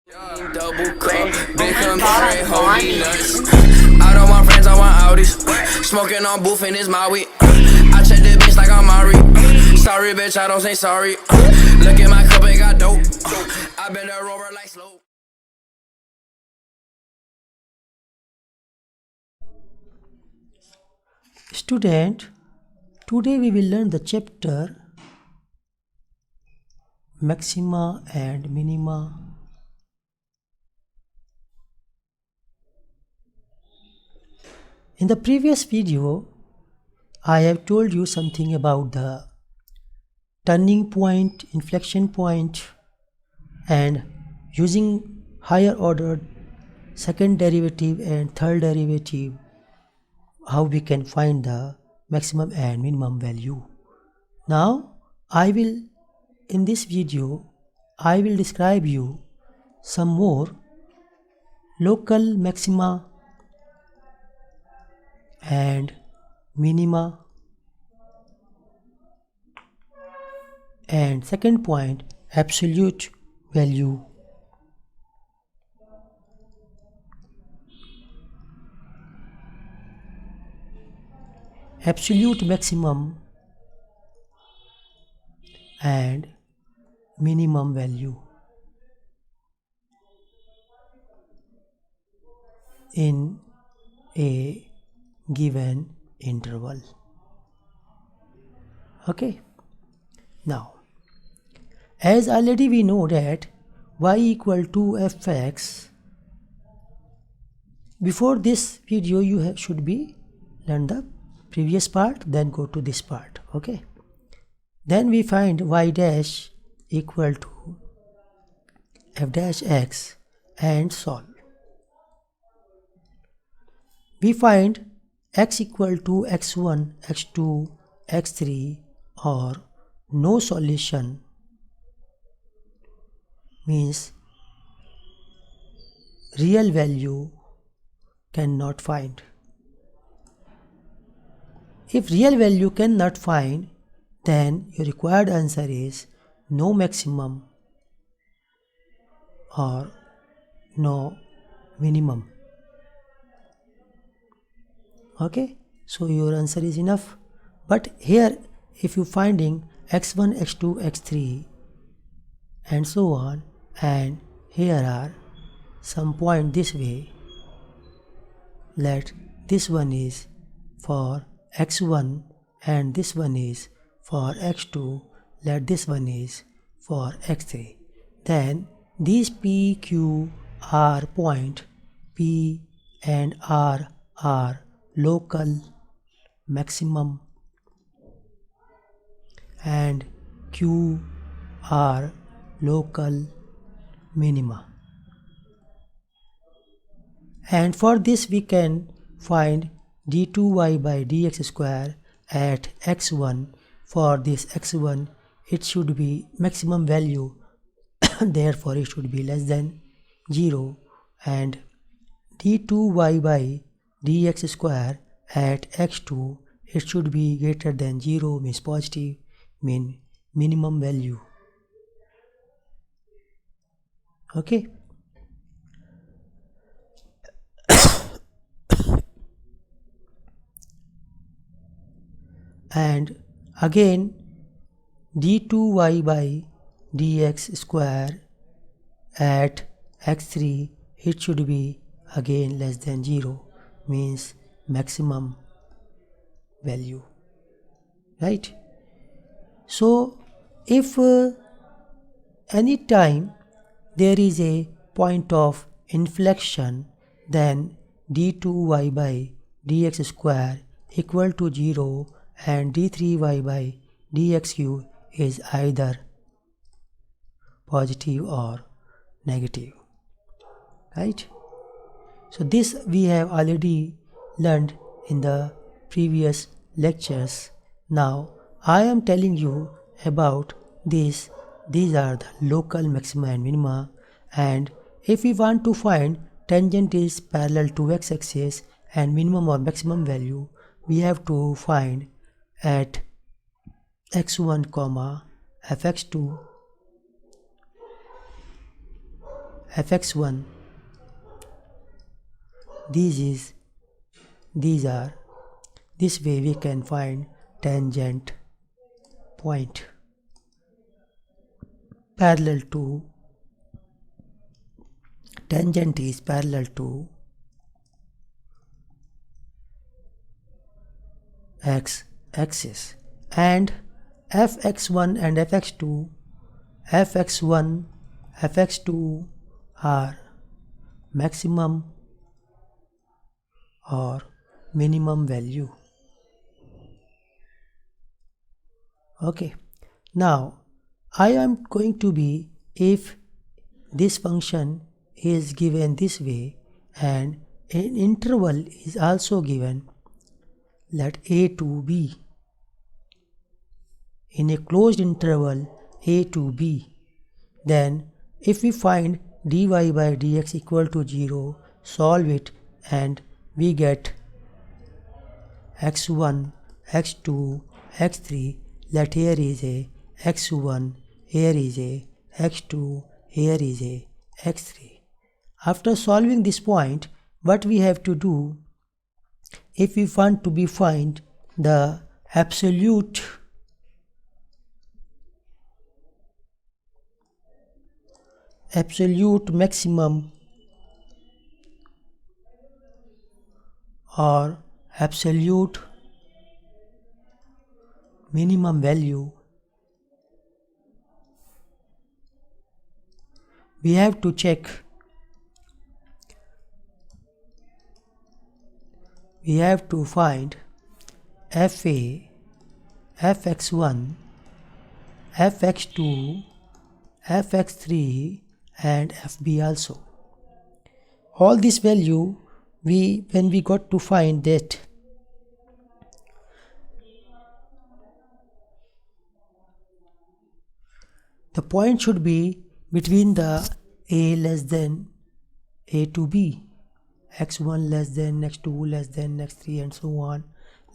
Double cup, big Camry, hold me nuts. I don't want friends, I want Audis. Smoking on booth in his Maui. I check the bitch like I'm Mari. Sorry, bitch, I don't say sorry. Look at my cup, it got dope. I been a rover like slow. Student, today we will learn the chapter Maxima and Minima. In the previous video, I have told you something about the turning point, inflection point, and using higher order second derivative and third derivative, how we can find the maximum and minimum value. Now, in this video, I will describe you some more local maxima and minima, and second point, absolute value. Absolute maximum and minimum value in a given interval. Okay, now as already we know that y equal to fx, before this video you should be learn the previous part, then go to this part. Okay, then we find y dash equal to f dash x and solve. We find x equal to x1, x2, x3 or no solution, means real value cannot find. If real value cannot find, then your required answer is no maximum or no minimum. Okay, so your answer is enough. But here if you finding x1, x2, x3 and so on, and here are some point this way, let this one is for x1 and this one is for x2, let this one is for x3. Then these p, q, r point, p and r are local maximum and q are local minima. And for this we can find d2y by dx square at x1. For this x1 it should be maximum value therefore it should be less than 0, and d2y by dx square at x2 it should be greater than 0, means positive, mean minimum value. Okay. And again d2y by dx square at x3 it should be again less than 0, means maximum value, right? So if any time there is a point of inflection, then d2y by dx square equal to 0 and d3y by dx is either positive or negative, right? So this we have already learned in the previous lectures. Now I am telling you about this. These are the local maxima and minima, and if we want to find tangent is parallel to x-axis and minimum or maximum value, we have to find at x1 comma fx2 fx1, these are, this way we can find tangent point parallel to, tangent is parallel to x axis, and fx1 and fx2, fx1, fx2 are maximum or minimum value. Okay, now I am going to be, if this function is given this way and an interval is also given, let a to b, in a closed interval a to b, then if we find dy by dx equal to 0, solve it and we get x1, x2, x3, let here is a x1, here is a x2, here is a x3. After solving this point, what we have to do, if we want to find the absolute maximum or absolute minimum value, we have to check, we have to find fa, fx1, fx2, fx3 and fb also. All this value, when we got to find that, the point should be between the a less than a to b, x1 less than x2 less than x3 and so on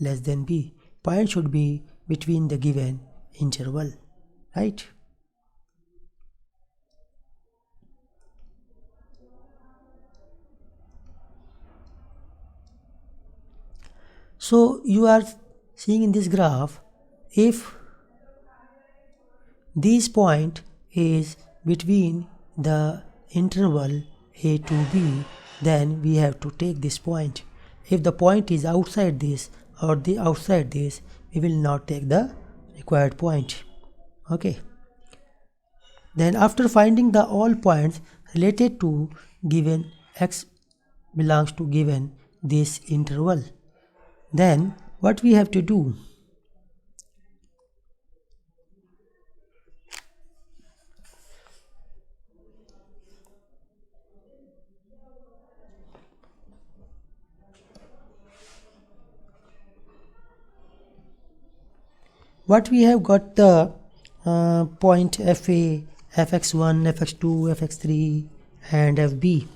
less than b. Point should be between the given interval, right? So you are seeing in this graph, if this point is between the interval a to b, then we have to take this point. If the point is outside this or the outside this, we will not take the required point. Okay. Then after finding the all points related to given x belongs to given this interval, then what we have to do, what we have got the point fa, fx1, fx2, fx3 and fb.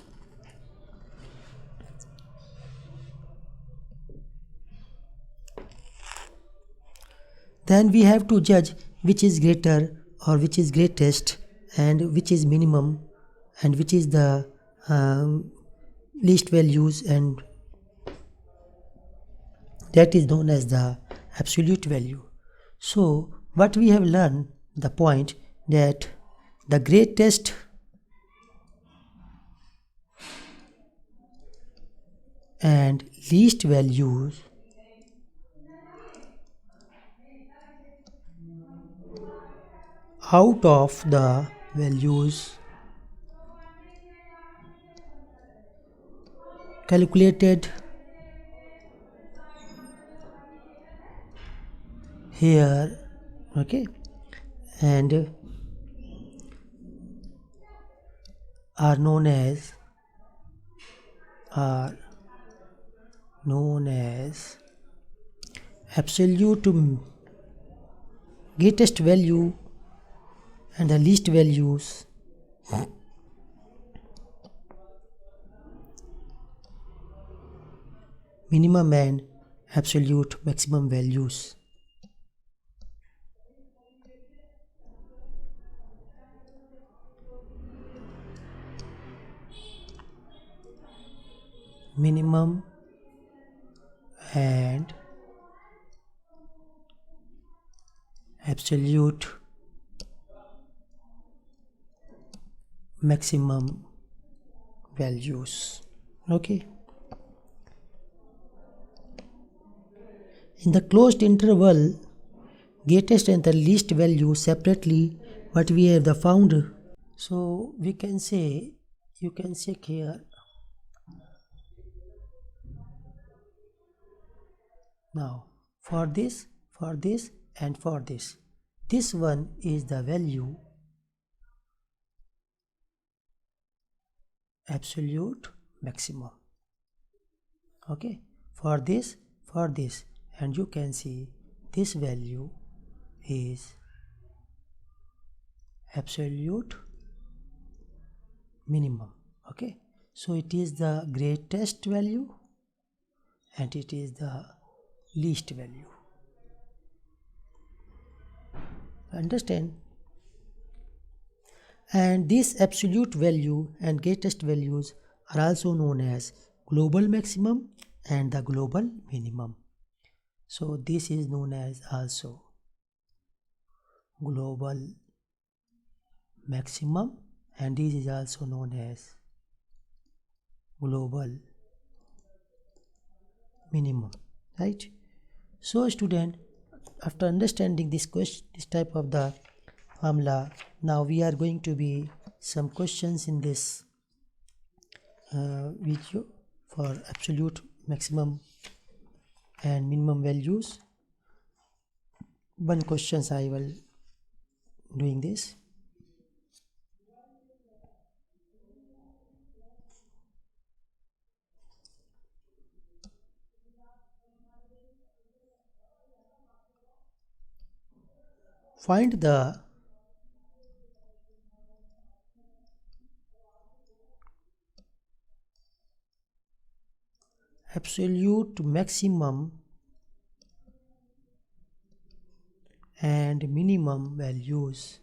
Then we have to judge which is greater or which is greatest and which is minimum and which is the least values, and that is known as the absolute value. So what we have learned, the point that the greatest and least values out of the values calculated here, okay, and are known as absolute greatest value and the least values minimum and absolute maximum values. minimum and absolute maximum values. Okay. In the closed interval, greatest and the least value separately, but we have the found. So we can say, you can check here. Now for this, and for this, this one is the value absolute maximum. Okay, for this, and you can see this value is absolute minimum. Okay, so it is the greatest value and it is the least value. Understand? And this absolute value and greatest values are also known as global maximum and the global minimum. So this is known as also global maximum and this is also known as global minimum, right? So student, after understanding this question, this type of the formula, now we are going to be some questions in this video for absolute maximum and minimum values. One questions I will doing this. Find the absolute maximum and minimum values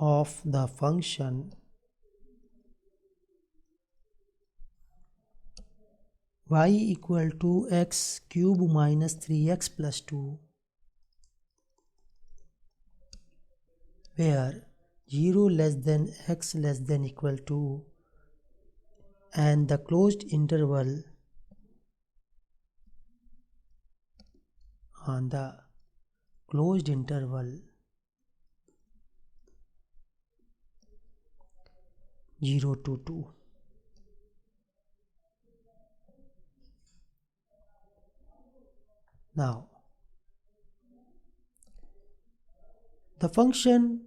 of the function y equal to x cube minus 3x plus 2, where 0 less than x less than equal to and the closed interval on the closed interval 0 to 2. Now the function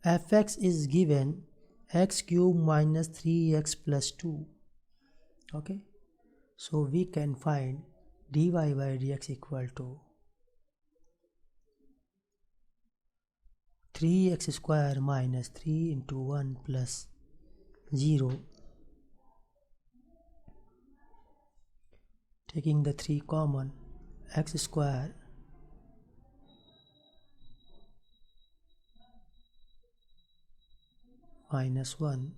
fx is given x cube minus 3x plus 2. Okay, so we can find dy by dx equal to 3x square minus 3 into 1 plus 0, taking the 3 common, x square minus 1,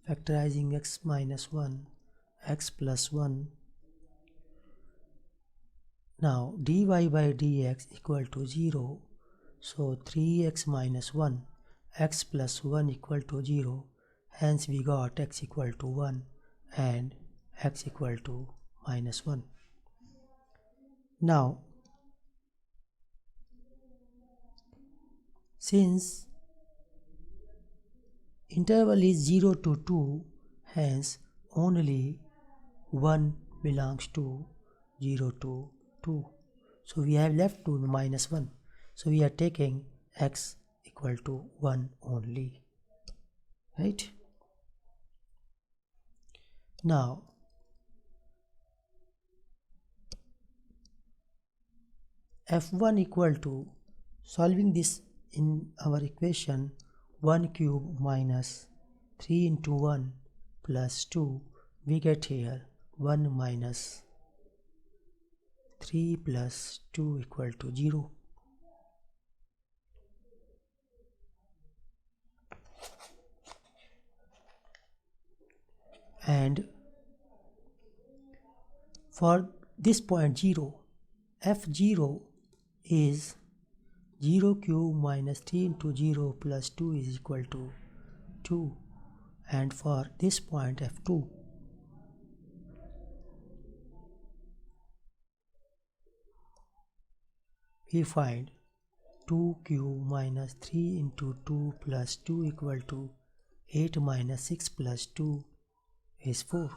factorizing x minus 1, x plus 1. Now dy by dx equal to 0, so 3x minus 1, x plus 1 equal to 0, hence we got x equal to 1 and x equal to minus 1. Now since interval is 0 to 2, hence only 1 belongs to 0 to 2. So we have left to minus 1. So we are taking x equal to 1 only. Right? Now f1 equal to, solving this in our equation, 1 cube minus 3 into 1 plus 2, we get here 1 minus 3 plus 2 equal to 0. And for this point 0, f0 is 0 cube minus 3 into 0 plus 2 is equal to 2. And for this point f2, we find 2 cube minus 3 into 2 plus 2 equal to 8 minus 6 plus 2 is 4.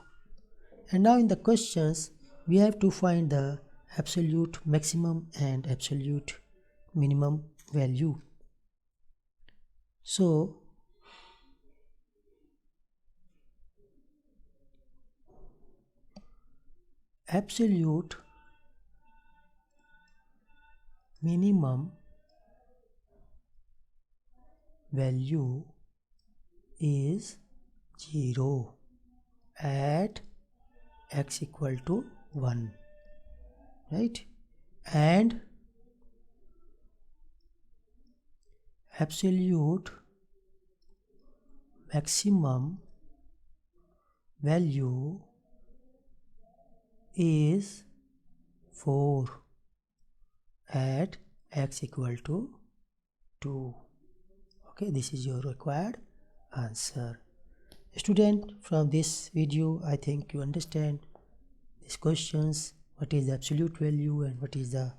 And now in the questions we have to find the absolute maximum and absolute minimum value. So absolute minimum value is 0 at x equal to 1, right? And absolute maximum value is 4 at x equal to 2. Okay, this is your required answer. Student, from this video I think you understand these questions, what is the absolute value and what is the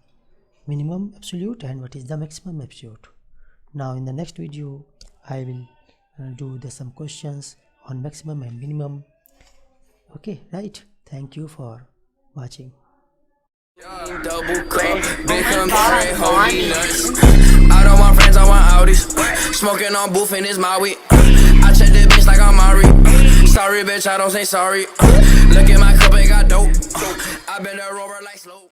minimum absolute and what is the maximum absolute. Now in the next video I will do some questions on maximum and minimum. Okay, right? Thank you for watching. Double cup, big comparing, holy nuts. I don't want friends, I want Audis. Smoking on booth in his Maui. I check the bitch like I'm Mari. Sorry, bitch, I don't say sorry. Look at my cup, it got dope. I been a rover like slow.